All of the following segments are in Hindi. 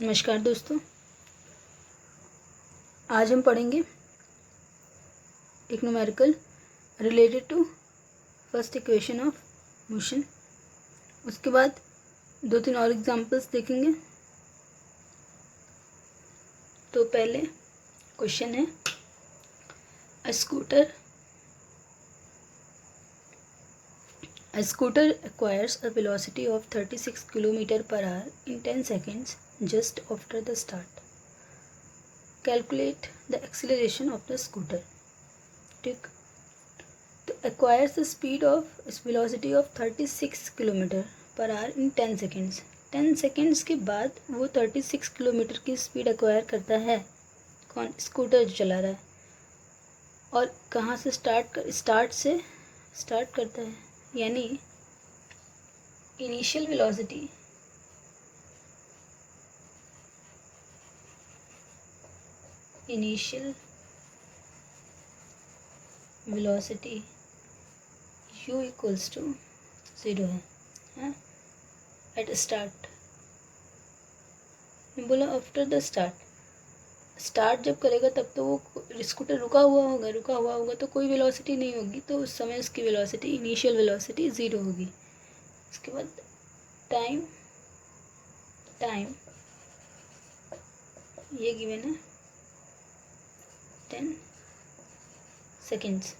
नमस्कार दोस्तों, आज हम पढ़ेंगे एक numerical related to first equation of motion. उसके बाद 2-3 और एग्जांपल्स देखेंगे। तो पहले क्वेश्चन है, अ scooter acquires a velocity of 36 km per hour in 10 seconds just after the start. Calculate the acceleration of the scooter. ठीक, तो acquires the speed of velocity of 36 km per hour in 10 seconds. 10 seconds के बाद वो 36 किलोमीटर की स्पीड एक्वायर करता है। कौन? स्कूटर जो चला रहा है। और कहाँ से स्टार्ट से स्टार्ट करता है, यानी initial velocity u equals to 0 है एट स्टार्ट। बोला आफ्टर द स्टार्ट जब करेगा तब तो वो स्कूटर रुका हुआ होगा तो कोई वेलोसिटी नहीं होगी, तो उस समय उसकी वेलोसिटी इनिशियल वेलोसिटी 0 होगी। उसके बाद टाइम ये गिवन है 10 सेकेंड्स।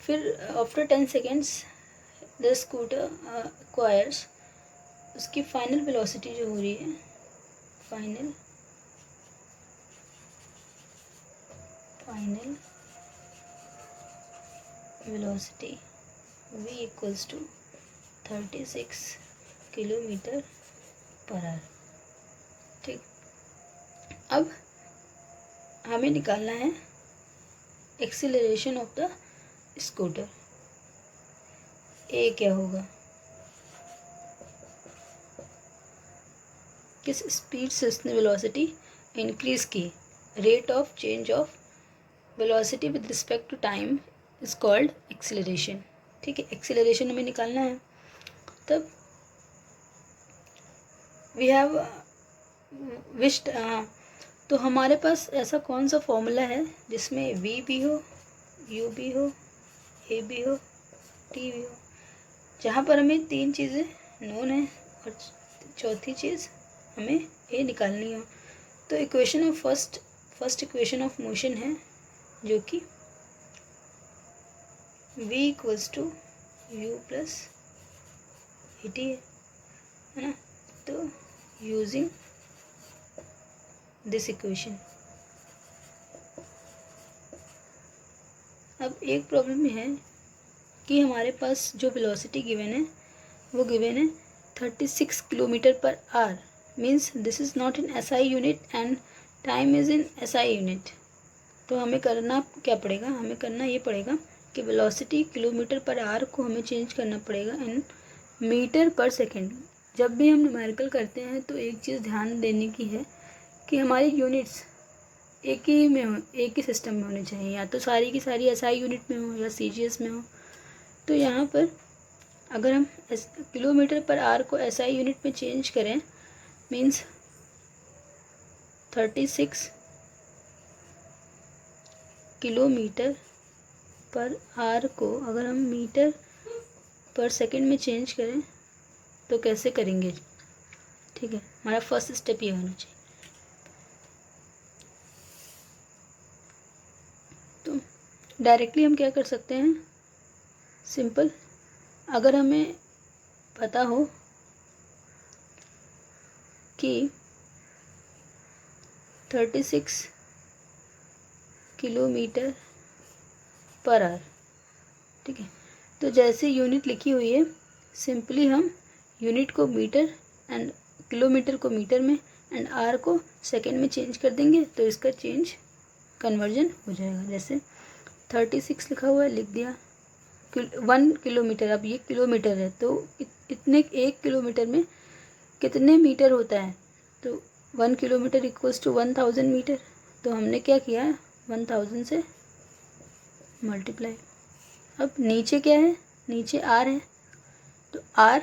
फिर after 10 seconds the scooter acquires, उसकी फाइनल वेलोसिटी जो हो रही है, final velocity v equals to 36 kilometre per hour. ठीक, अब हमें निकालना है acceleration of the scooter. A क्या होगा, किस स्पीड से उसने वेलोसिटी इंक्रीज की। Rate of change of velocity with respect to time is called acceleration. ठीक है, एक्सीलरेशन हमें निकालना है। तब वी हैव विश्ड, तो हमारे पास ऐसा कौन सा फॉर्मूला है जिसमें v भी हो, u भी हो, a भी हो, t भी हो, जहाँ पर हमें 3 चीज़ें नोन है और चौथी चीज़ हमें a निकालनी हो। तो equation of first equation of motion है जो कि v equals to u plus at है ना। तो यूजिंग दिस इक्वेशन, अब एक प्रॉब्लम है कि हमारे पास जो वेलोसिटी गिवन है वो गिवन है 36 kilometre per our, means this is not in SI unit and time is in SI unit. तो हमें करना क्या पड़ेगा, हमें करना ये पड़ेगा कि वेलोसिटी किलोमीटर पर आवर को हमें चेंज करना पड़ेगा इन मीटर पर सेकेंड। जब भी हम न्यूमेरिकल करते हैं तो एक चीज़ ध्यान देने की है कि हमारी यूनिट्स एक ही सिस्टम में होनी चाहिए, या तो सारी की सारी SI यूनिट में हो या CGS में हो। तो यहाँ पर अगर हम किलोमीटर पर आवर को SI यूनिट में चेंज करें, मीन्स 36 किलोमीटर पर आवर को अगर हम मीटर पर सेकंड में चेंज करें तो कैसे करेंगे। ठीक है, हमारा फर्स्ट स्टेप ये होना चाहिए। तो डायरेक्टली हम क्या कर सकते हैं, सिंपल, अगर हमें पता हो कि 36 किलोमीटर पर आवर, ठीक है, तो जैसे यूनिट लिखी हुई है सिंपली हम यूनिट को मीटर एंड किलोमीटर को मीटर में एंड आवर को सेकंड में चेंज कर देंगे तो इसका कन्वर्जन हो जाएगा। जैसे 36 लिखा हुआ है, लिख दिया 1 किलोमीटर। अब ये किलोमीटर है तो इतने 1 किलोमीटर में कितने मीटर होता है, तो 1 किलोमीटर इक्वल्स टू 1000 मीटर। तो हमने क्या किया, 1000 से मल्टीप्लाई। अब नीचे क्या है, नीचे आर है, तो आर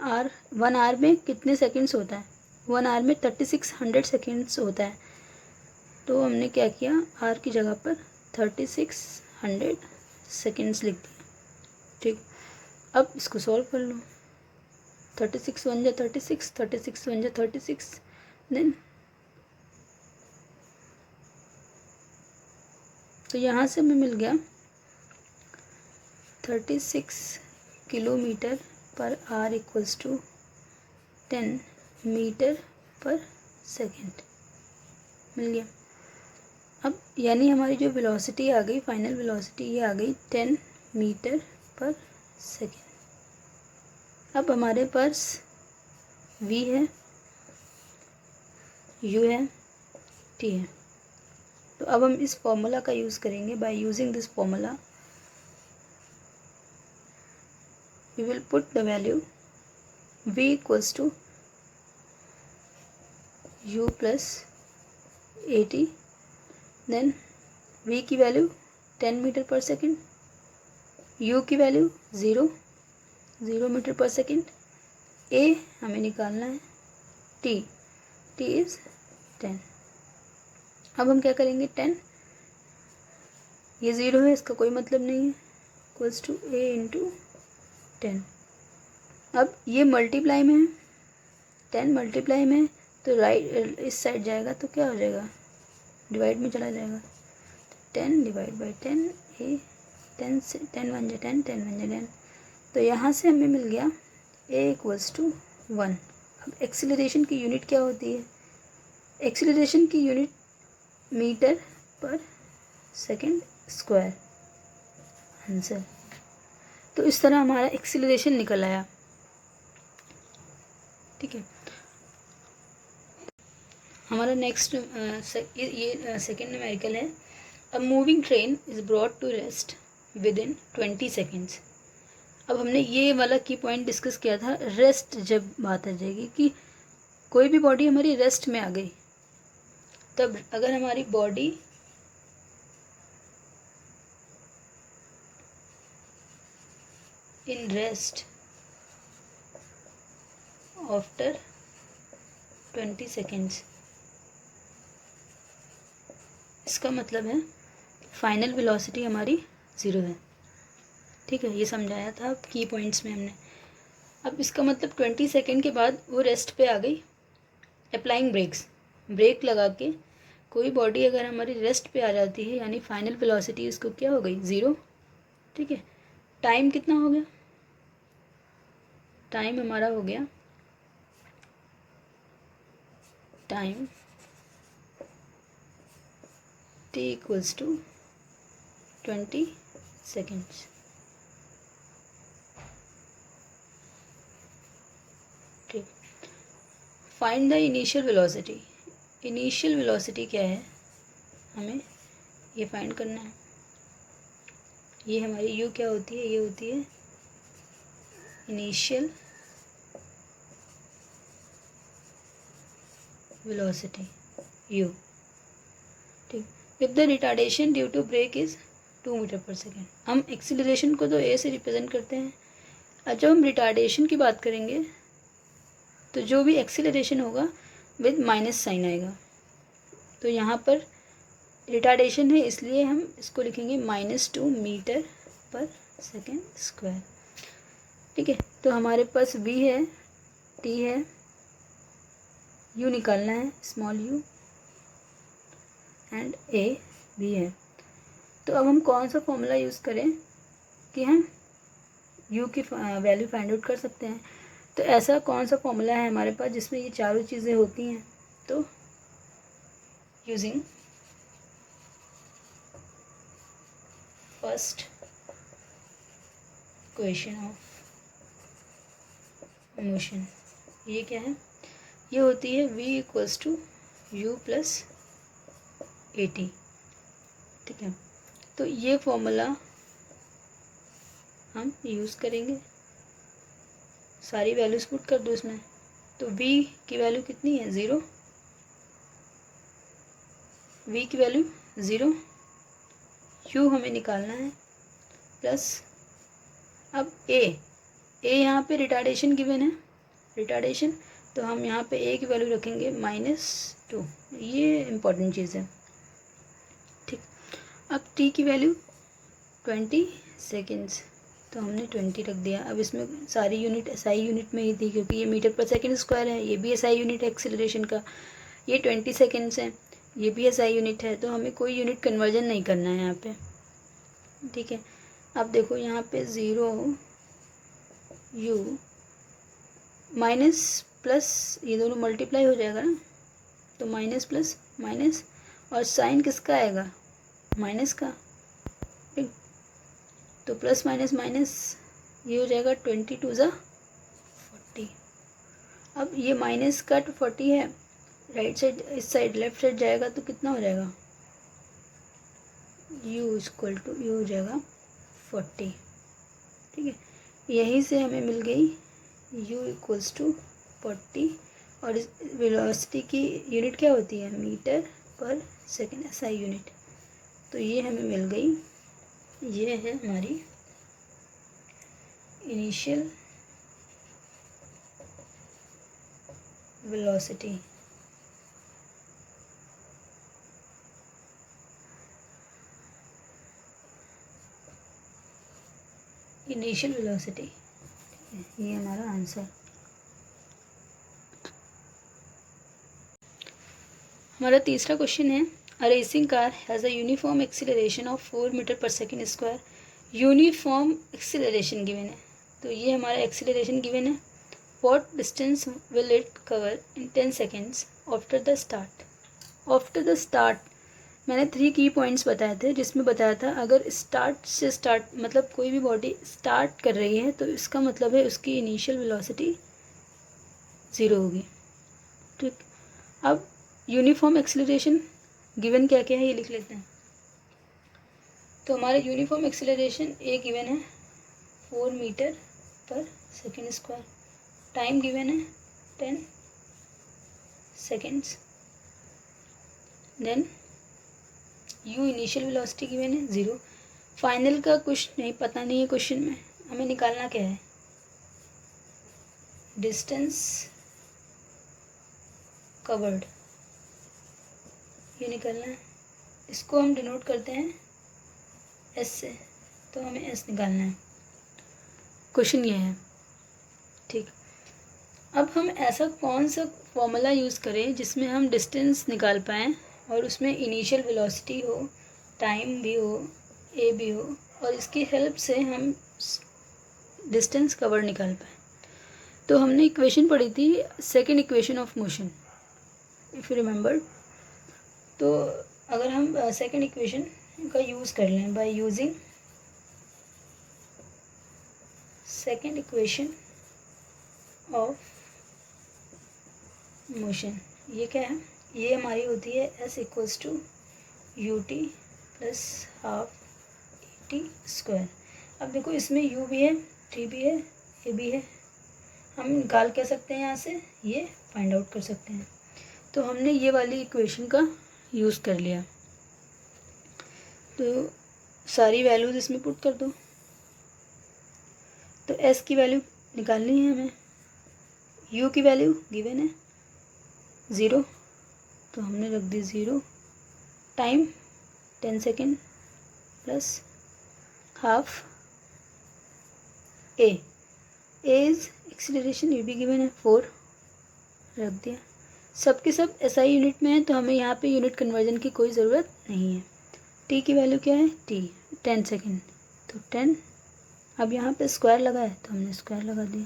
1 आवर में कितने सेकंड्स होता है, 1 आवर में 3600 सेकेंड्स होता है, तो हमने क्या किया, आर की जगह पर 3600 सेकेंड्स लिख दिया। ठीक, अब इसको सॉल्व कर लो। 36 वन जा 36, 36 वन जा 36, देन तो यहाँ से हमें मिल गया 36 kilometre per hour equals to 10 metre पर सेकेंड मिल गया। अब यानी हमारी जो वेलोसिटी आ गई, फाइनल वेलोसिटी ये आ गई 10 मीटर पर सेकेंड। अब हमारे पास v है, u है, t है। तो अब हम इस फॉर्मूला का यूज़ करेंगे। By using this formula we will put the value v equals to u plus at, then v की वैल्यू 10 मीटर पर सेकेंड, u की वैल्यू 0 मीटर पर सेकेंड, a हमें निकालना है, t इज़ 10। अब हम क्या करेंगे, 10 ये 0 है, इसका कोई मतलब नहीं है, इक्वल्स टू a इंटू 10। अब ये मल्टीप्लाई में है, 10 मल्टीप्लाई में है, तो राइट इस साइड जाएगा तो क्या हो जाएगा, डिवाइड में चला जाएगा। 10 डिवाइड बाई 10, ए 10 से 10 वन जा 10, 10 वन जा 10, तो यहाँ से हमें मिल गया a इक्वल्स टू 1। अब एक्सीलरेशन की यूनिट क्या होती है, एक्सीलरेशन की यूनिट मीटर पर सेकेंड स्क्वायर, आंसर। तो इस तरह हमारा एक्सीलरेशन निकल आया। ठीक है, हमारा नेक्स्ट ये सेकेंड न्यूमेरिकल है। A moving train is brought to rest within 20 seconds. अब हमने ये वाला की पॉइंट डिस्कस किया था, रेस्ट जब बात आ जाएगी कि कोई भी बॉडी हमारी रेस्ट में आ गई, तब अगर हमारी body in rest after 20 seconds, इसका मतलब है फाइनल वेलोसिटी हमारी 0 है। ठीक है, ये समझाया था की पॉइंट्स में हमने। अब इसका मतलब 20 सेकेंड के बाद वो रेस्ट पे आ गई, अप्लाइंग ब्रेक्स, ब्रेक लगा के कोई बॉडी अगर हमारी रेस्ट पे आ जाती है, यानी फाइनल वेलोसिटी इसको क्या हो गई, 0। ठीक है, टाइम कितना हो गया, टाइम हमारा हो गया, time t equals to 20 seconds. ठीक, find the initial velocity. Initial velocity क्या है, हमें ये फाइंड करना है। ये हमारी u क्या होती है, ये होती है इनिशियल वेलोसिटी u। ठीक, if the retardation due to brake is 2 metre पर सेकेंड। हम एक्सीलरेशन को तो a से रिप्रेजेंट करते हैं, और जब हम रिटार्डेशन की बात करेंगे तो जो भी एक्सीलरेशन होगा विद माइनस साइन आएगा। तो यहाँ पर रिटार्डेशन है, इसलिए हम इसको लिखेंगे -2 मीटर पर सेकेंड स्क्वायर। ठीक है, तो हमारे पास v है, t है, u निकालना है, स्मॉल u, एंड a भी है। तो अब हम कौन सा फॉर्मूला यूज़ करें कि हम u की वैल्यू फाइंड आउट कर सकते हैं। तो ऐसा कौन सा फॉर्मूला है हमारे पास जिसमें ये चारों चीज़ें होती हैं। तो using first equation of motion, ये क्या है, ये होती है v equals to u plus at। ठीक है, तो ये फॉर्मूला हम यूज़ करेंगे, सारी वैल्यूज़ पुट कर दो इसमें। तो v की वैल्यू कितनी है, 0, v की वैल्यू 0, u हमें निकालना है, प्लस अब a यहाँ पे रिटार्डेशन गिवन है, रिटार्डेशन, तो हम यहाँ पे ए की वैल्यू रखेंगे -2, ये इम्पोर्टेंट चीज़ है। ठीक, अब टी की वैल्यू 20 सेकेंड्स, तो हमने 20 रख दिया। अब इसमें सारी यूनिट एसआई यूनिट में ही थी, क्योंकि ये मीटर पर सेकेंड स्क्वायर है, ये भी एसआई यूनिट है एक्सेलरेशन का, ये 20 सेकेंड्स है, ये भी एसआई यूनिट है, तो हमें कोई यूनिट कन्वर्जन नहीं करना है यहाँ पे। ठीक है, अब देखो यहाँ पे 0 u माइनस प्लस ये दोनों मल्टीप्लाई हो जाएगा ना, तो माइनस प्लस माइनस, और साइन किसका आएगा, माइनस का। ठीक, तो प्लस माइनस माइनस ये हो जाएगा 22 × 40। अब ये माइनस का 40 है, राइट साइड इस साइड लेफ्ट साइड जाएगा तो कितना हो जाएगा, u हो जाएगा 40। ठीक है, यहीं से हमें मिल गई u = 40, और इस वेलोसिटी की यूनिट क्या होती है, मीटर पर सेकेंड एसआई यूनिट। तो ये हमें मिल गई, ये है हमारी इनिशियल वेलोसिटी। इनिशियल वेलोसिटी, ये हमारा आंसर। हमारा तीसरा क्वेश्चन है, a racing car has a uniform acceleration of 4 metre पर second square. Uniform acceleration given है, तो ये हमारा एक्सीलरेशन गिवन है। What distance will it cover in 10 seconds after the start. After the start मैंने 3 की पॉइंट्स बताए थे, जिसमें बताया था अगर स्टार्ट मतलब कोई भी बॉडी स्टार्ट कर रही है तो इसका मतलब है उसकी इनिशियल वेलोसिटी 0 होगी। ठीक, अब यूनिफॉर्म एक्सीलरेशन गिवन क्या क्या है ये लिख लेते हैं। तो हमारा यूनिफॉर्म एक्सीलरेशन ए गिवन है 4 मीटर पर सेकेंड स्क्वायर, टाइम गिवन है 10 seconds, then you initial velocity given है 0। फाइनल का कुछ नहीं पता नहीं है क्वेश्चन में, हमें निकालना क्या है, डिस्टेंस कवर्ड, ये निकालना है। इसको हम डिनोट करते हैं एस से, तो हमें एस निकालना है, क्वेश्चन ये है। ठीक, अब हम ऐसा कौन सा फॉर्मूला यूज़ करें जिसमें हम डिस्टेंस निकाल पाएँ और उसमें इनिशियल वेलोसिटी हो, टाइम भी हो, ए भी हो, और इसकी हेल्प से हम डिस्टेंस कवर निकाल पाएँ। तो हमने इक्वेशन पढ़ी थी, second equation of motion, if you remember. तो अगर हम सेकेंड इक्वेशन का यूज़ कर लें by using second equation of motion, ये क्या है, ये हमारी होती है s = ut + ½ at²। अब देखो इसमें u भी है, t भी है, a भी है, हम निकाल क्या सकते हैं यहाँ से, ये फाइंड आउट कर सकते हैं। तो हमने ये वाली इक्वेशन का यूज़ कर लिया, तो सारी वैल्यूज़ इसमें पुट कर दो। तो s की वैल्यू निकालनी है हमें, u की वैल्यू गिवन है 0, तो हमने रख दी 0, time 10 second plus ½ a is acceleration, ये भी गिवन है 4, रख दिया। सब के सब एसआई यूनिट में है, तो हमें यहाँ पे यूनिट कन्वर्जन की कोई ज़रूरत नहीं है। टी की वैल्यू क्या है, टी 10 सेकेंड, तो 10, अब यहाँ पे स्क्वायर लगा है तो हमने स्क्वायर लगा दिया।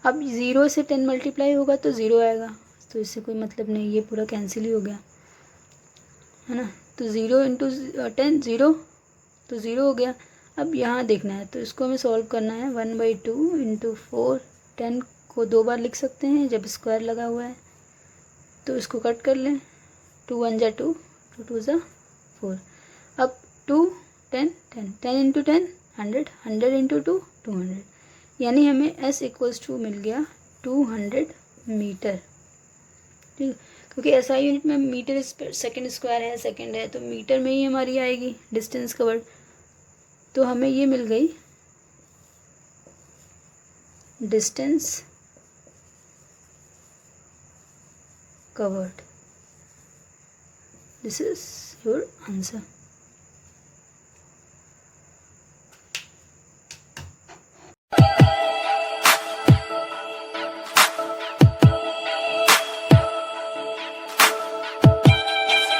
अब 0 से 10 मल्टीप्लाई होगा तो 0 आएगा, तो इससे कोई मतलब नहीं, ये पूरा कैंसिल ही हो गया है ना। तो 0 × 10 0, तो 0 हो गया। अब यहाँ देखना है, तो इसको हमें सॉल्व करना है। 1/2 × 4, 10 को 2 बार लिख सकते हैं जब स्क्वायर लगा हुआ है, तो इसको कट कर लें, 2 1 = 2, 2 2 = 4। अब 2 10 10 10 × 10 100, 100 × 2 200, यानी हमें s = मिल गया 200 मीटर। ठीक, क्योंकि एसआई यूनिट में मीटर सेकेंड स्क्वायर है, सेकेंड है, तो मीटर में ही हमारी आएगी डिस्टेंस कवर्ड। तो हमें ये मिल गई distance covered. This is your answer.